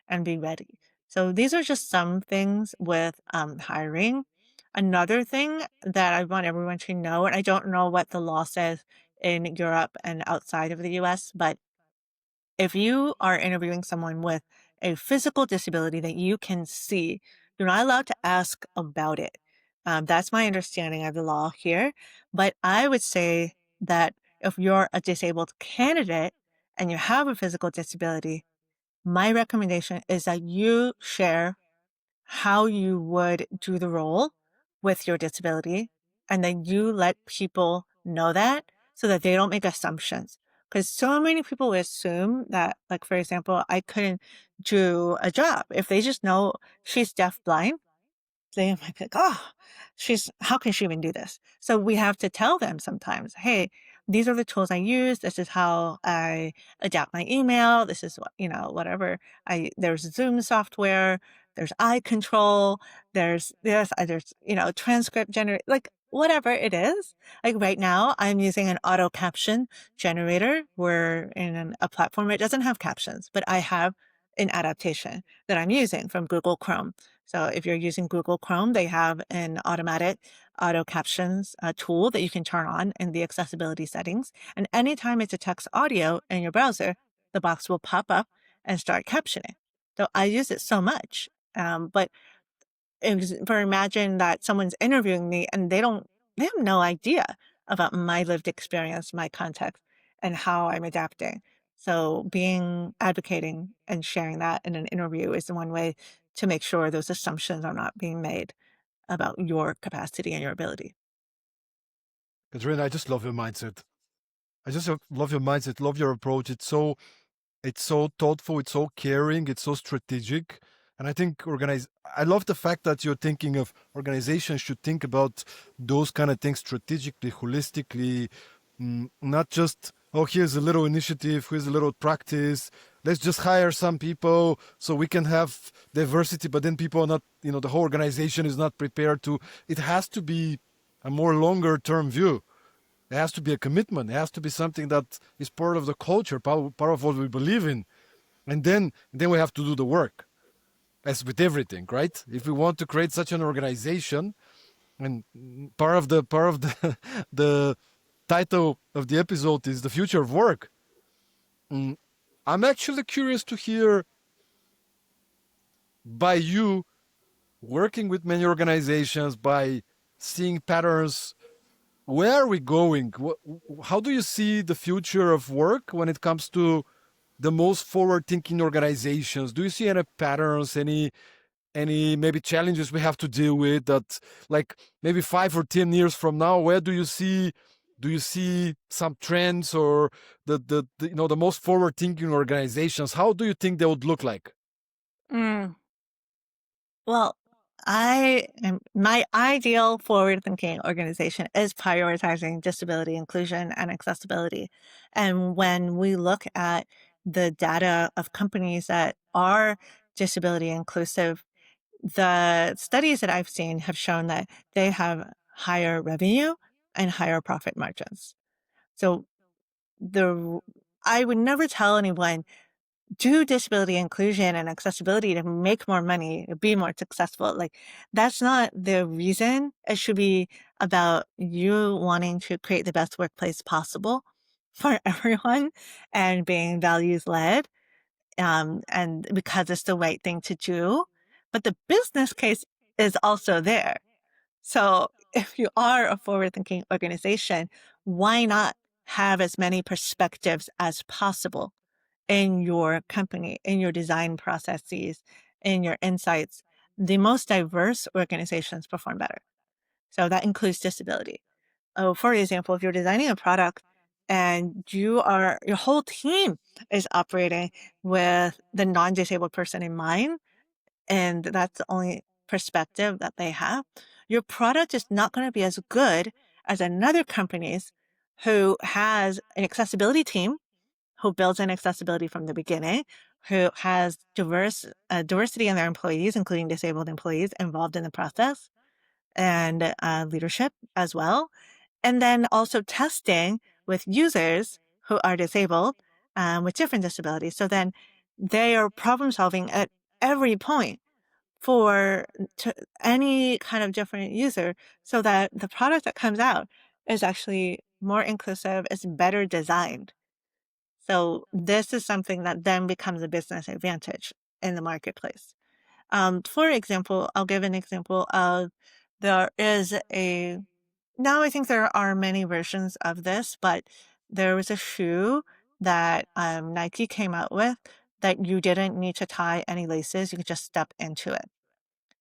and be ready. So these are just some things with hiring. Another thing that I want everyone to know, and I don't know what the law says in Europe and outside of the US, but if you are interviewing someone with a physical disability that you can see, you're not allowed to ask about it. That's my understanding of the law here. But I would say that if you're a disabled candidate and you have a physical disability, my recommendation is that you share how you would do the role with your disability, and then you let people know that so that they don't make assumptions. Because so many people assume that, like, for example, I couldn't do a job. If they just know she's deaf blind, they might be like, oh, how can she even do this? So we have to tell them sometimes, hey, these are the tools I use. This is how I adapt my email. This is what, whatever. There's Zoom software, there's eye control, there's transcript generate, like whatever it is. Like right now, I'm using an auto caption generator. We're in a platform that doesn't have captions, but I have an adaptation that I'm using from Google Chrome So if you're using Google Chrome, they have an automatic auto captions tool that you can turn on in the accessibility settings. And anytime it's a text audio in your browser, the box will pop up and start captioning. So I use it so much. But for imagine that someone's interviewing me and they have no idea about my lived experience, my context, and how I'm adapting. So advocating and sharing that in an interview is the one way to make sure those assumptions are not being made about your capacity and your ability. Katrina, I just love your mindset. I just love your mindset, love your approach. It's so thoughtful, it's so caring, it's so strategic. And I think I love the fact that you're thinking of organizations should think about those kind of things strategically, holistically, not just, oh, here's a little initiative, here's a little practice. Let's just hire some people so we can have diversity, but then people are not, the whole organization is not prepared to. It has to be a more longer term view. It has to be a commitment. It has to be something that is part of the culture, part of what we believe in. And then we have to do the work, as with everything, right? If we want to create such an organization, and part of the the title of the episode is the future of work. Mm, I'm actually curious to hear by you working with many organizations, by seeing patterns. Where are we going? How do you see the future of work when it comes to the most forward-thinking organizations? Do you see any patterns, any maybe challenges we have to deal with that, like maybe 5 or 10 years from now? Where do you see some trends, or the most forward-thinking organizations? How do you think they would look like? Mm. Well, my ideal forward thinking organization is prioritizing disability inclusion and accessibility. And when we look at the data of companies that are disability inclusive, the studies that I've seen have shown that they have higher revenue and higher profit margins. So the I would never tell anyone do disability inclusion and accessibility to make more money, be more successful. Like, that's not the reason. It should be about you wanting to create the best workplace possible for everyone and being values led. And because it's the right thing to do. But the business case is also there. So if you are a forward thinking organization, why not have as many perspectives as possible in your company, in your design processes, in your insights? The most diverse organizations perform better. So that includes disability. Oh, for example, if you're designing a product and your whole team is operating with the non-disabled person in mind, and that's the only perspective that they have, your product is not going to be as good as another company's who has an accessibility team who builds in accessibility from the beginning, who has diversity in their employees, including disabled employees involved in the process, and leadership as well. And then also testing with users who are disabled with different disabilities. So then they are problem solving at every point for any kind of different user so that the product that comes out is actually more inclusive, is better designed. So this is something that then becomes a business advantage in the marketplace. For example, I'll give an example of there is a now I think there are many versions of this, but there was a shoe that Nike came out with that you didn't need to tie any laces. You could just step into it.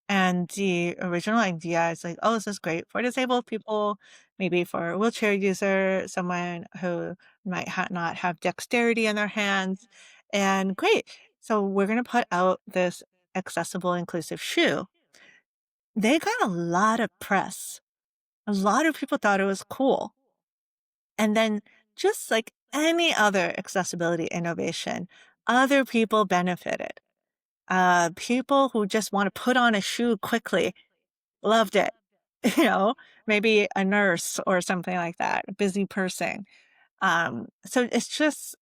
And the original idea is like, oh, this is great for disabled people, maybe for a wheelchair user, someone who might not have dexterity in their hands. And great. So we're going to put out this accessible, inclusive shoe. They got a lot of press. A lot of people thought it was cool. And then, just like any other accessibility innovation, other people benefited. People who just want to put on a shoe quickly loved it. You know, maybe a nurse or something like that, a busy person. So it's just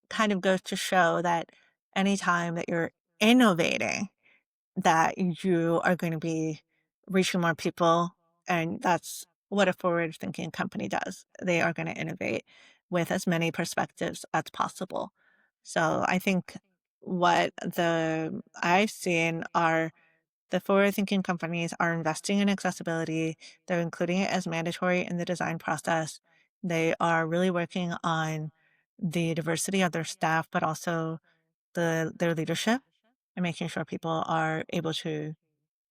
kind of goes to show that anytime that you're innovating, that you are going to be reaching more people. And that's what a forward thinking company does. They are going to innovate with as many perspectives as possible. So I think what the I've seen are the forward thinking companies are investing in accessibility. They're including it as mandatory in the design process. They are really working on the diversity of their staff, but also their leadership and making sure people are able to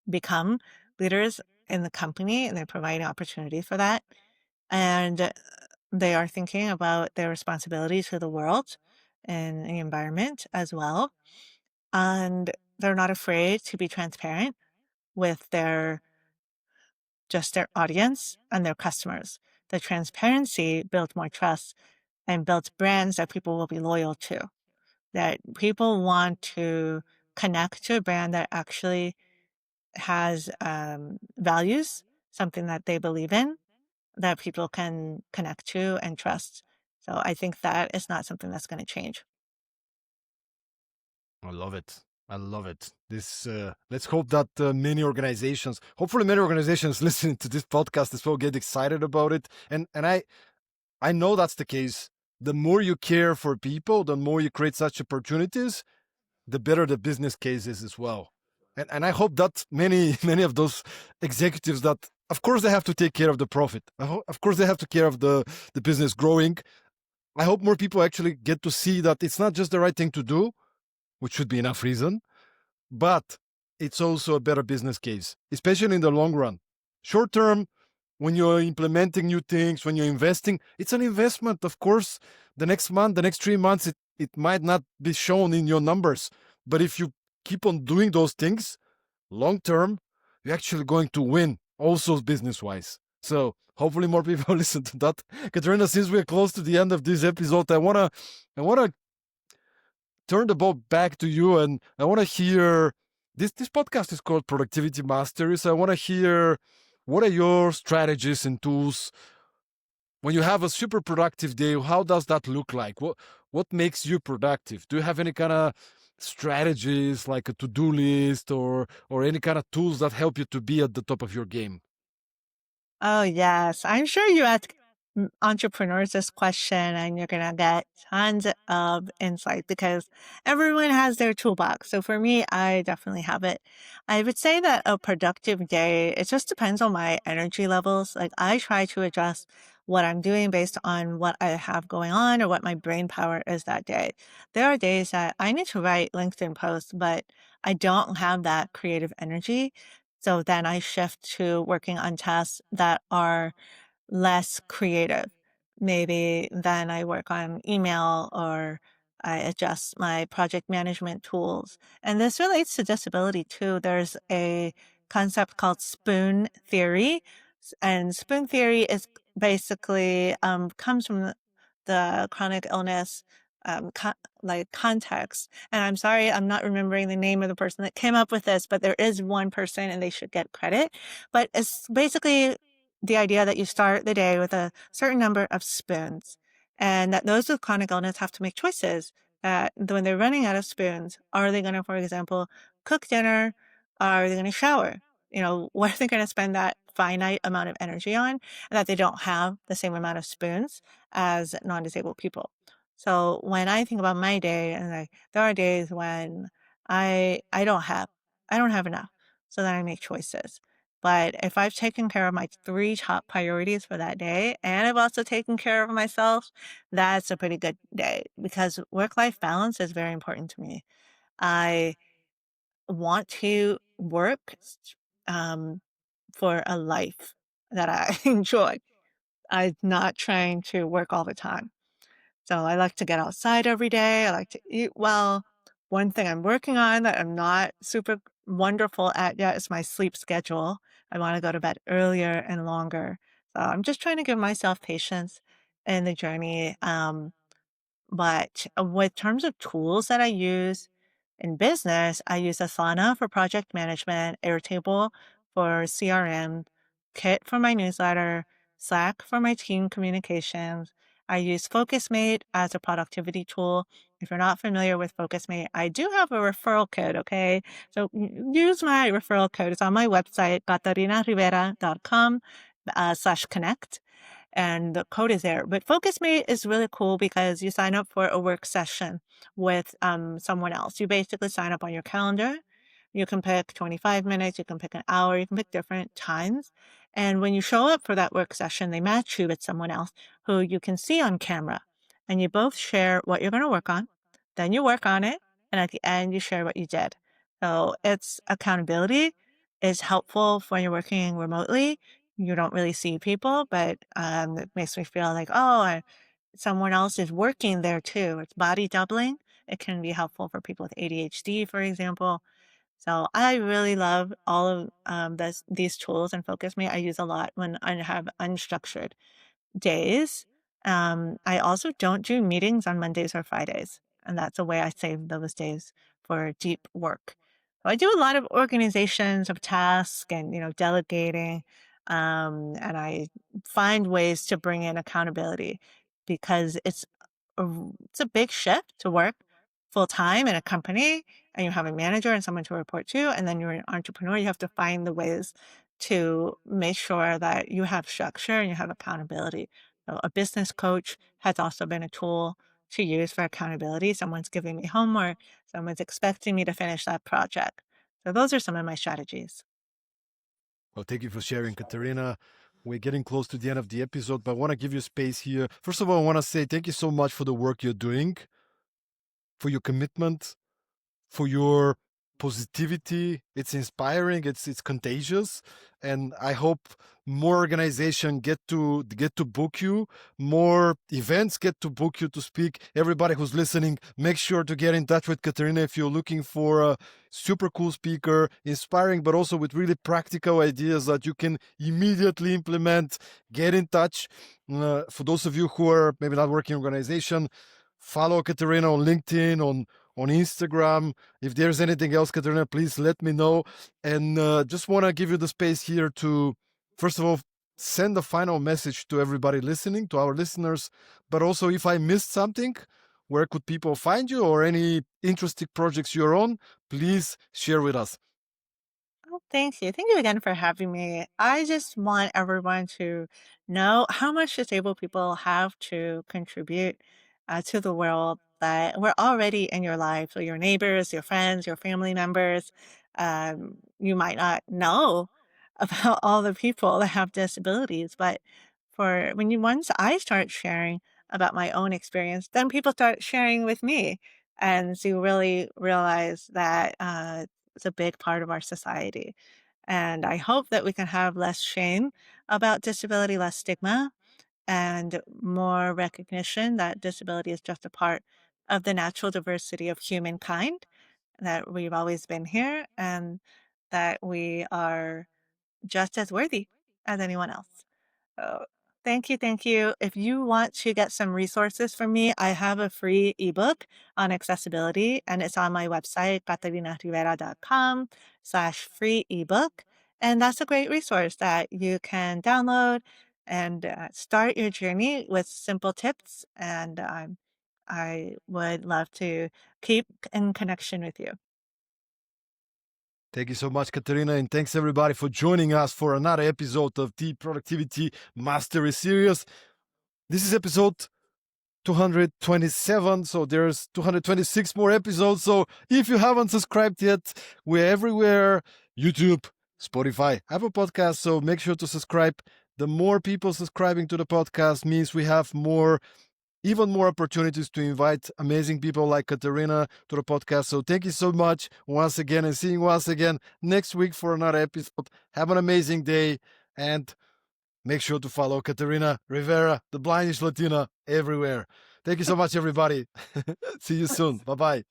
become leaders in the company, and they're providing opportunities for that. And they are thinking about their responsibility to the world and the environment as well. And they're not afraid to be transparent with their audience and their customers. The transparency builds more trust and builds brands that people will be loyal to, that people want to connect to a brand that actually has values, something that they believe in, that people can connect to and trust. So I think that is not something that's going to change. I love it. I love it. This let's hope that hopefully many organizations listening to this podcast as well get excited about it. And I know that's the case. The more you care for people, the more you create such opportunities, the better the business case is as well. And I hope that many of those executives that of course they have to take care of the profit. Of course they have to care of the business growing. I hope more people actually get to see that it's not just the right thing to do, which should be enough reason, but it's also a better business case, especially in the long run. Short term, when you're implementing new things, when you're investing, it's an investment. Of course, the next month, the next 3 months, it might not be shown in your numbers. But if you keep on doing those things long term, you're actually going to win also business wise. So hopefully more people listen to that. Catarina, since we're close to the end of this episode, I wanna turn the ball back to you, and I want to hear this podcast is called Productivity Mastery. So I want to hear what are your strategies and tools when you have a super productive day. How does that look like? What makes you productive? Do you have any kind of strategies like a to-do list or any kind of tools that help you to be at the top of your game? Oh, yes. I'm sure you ask entrepreneurs this question and you're going to get tons of insight because everyone has their toolbox. So for me, I definitely have it. I would say that a productive day, it just depends on my energy levels. Like I try to adjust what I'm doing based on what I have going on or what my brain power is that day. There are days that I need to write LinkedIn posts, but I don't have that creative energy. So then I shift to working on tasks that are less creative. Maybe then I work on email or I adjust my project management tools. And this relates to disability too. There's a concept called spoon theory. And spoon theory is basically comes from the chronic illness like context. And I'm sorry, I'm not remembering the name of the person that came up with this, but there is one person and they should get credit. But it's basically the idea that you start the day with a certain number of spoons and that those with chronic illness have to make choices that when they're running out of spoons, are they going to, for example, cook dinner? Are they going to shower? What are they going to spend that finite amount of energy on? And that they don't have the same amount of spoons as non-disabled people. So when I think about my day, and there are days when I don't have enough, so then I make choices. But if I've taken care of my three top priorities for that day, and I've also taken care of myself, that's a pretty good day because work-life balance is very important to me. I want to work um, for a life that I enjoy. I'm not trying to work all the time. So I like to get outside every day. I like to eat well. One thing I'm working on that I'm not super wonderful at yet is my sleep schedule. I want to go to bed earlier and longer. So I'm just trying to give myself patience in the journey. But with terms of tools that I use in business, I use Asana for project management, Airtable for CRM, Kit for my newsletter, Slack for my team communications. I use FocusMate as a productivity tool If you're not familiar with FocusMate, I do have a referral code, okay? So use my referral code. It's on my website, catarinarivera.com /connect. And the code is there. But FocusMate is really cool because you sign up for a work session with someone else. You basically sign up on your calendar. You can pick 25 minutes, you can pick an hour, you can pick different times. And when you show up for that work session, they match you with someone else who you can see on camera. And you both share what you're going to work on. Then you work on it. And at the end, you share what you did. So it's accountability is helpful when you're working remotely. You don't really see people, but it makes me feel like, oh, someone else is working there too. It's body doubling. It can be helpful for people with ADHD, for example. So I really love all of these tools and Focus Me. I use a lot when I have unstructured days. I also don't do meetings on Mondays or Fridays, and that's a way I save those days for deep work. So I do a lot of organizations of tasks and delegating, and I find ways to bring in accountability because it's a big shift to work full time in a company and you have a manager and someone to report to, and then you're an entrepreneur. You have to find the ways to make sure that you have structure and you have accountability. So a business coach has also been a tool to use for accountability. Someone's giving me homework, someone's expecting me to finish that project. So those are some of my strategies. Well, thank you for sharing, Catarina. We're getting close to the end of the episode, but I want to give you space here. First of all, I want to say thank you so much for the work you're doing, for your commitment, for your positivity. It's inspiring. It's contagious, and I hope more organizations get to book you, more events get to book you to speak. Everybody who's listening, make sure to get in touch with Catarina if you're looking for a super cool speaker, inspiring, but also with really practical ideas that you can immediately implement. Get in touch. For those of you who are maybe not working in organization, follow Catarina on LinkedIn, on Instagram. If there's anything else, Catarina, please let me know. And just want to give you the space here to, first of all, send a final message to everybody listening, to our listeners. But also, if I missed something, where could people find you or any interesting projects you're on? Please share with us. Oh, thank you. Thank you again for having me. I just want everyone to know how much disabled people have to contribute to the world, that we're already in your life. So your neighbors, your friends, your family members, you might not know about all the people that have disabilities, but once I start sharing about my own experience, then people start sharing with me. And so you really realize that it's a big part of our society. And I hope that we can have less shame about disability, less stigma, and more recognition that disability is just a part of the natural diversity of humankind, that we've always been here, and that we are just as worthy as anyone else. So thank you. Thank you. If you want to get some resources from me, I have a free ebook on accessibility, and it's on my website, catarinarivera.com /free ebook. And that's a great resource that you can download and start your journey with simple tips. And I would love to keep in connection with you. Thank you so much, Catarina, and thanks everybody for joining us for another episode of the Productivity Mastery Series. This is episode 227, so there's 226 more episodes. So if you haven't subscribed yet, we're everywhere: YouTube, Spotify, Apple Podcasts. So make sure to subscribe. The more people subscribing to the podcast means we have even more opportunities to invite amazing people like Catarina to the podcast. So thank you so much once again, and see you once again next week for another episode. Have an amazing day, and make sure to follow Catarina Rivera, the Blindish Latina, everywhere. Thank you so much, everybody. See you soon. Bye bye.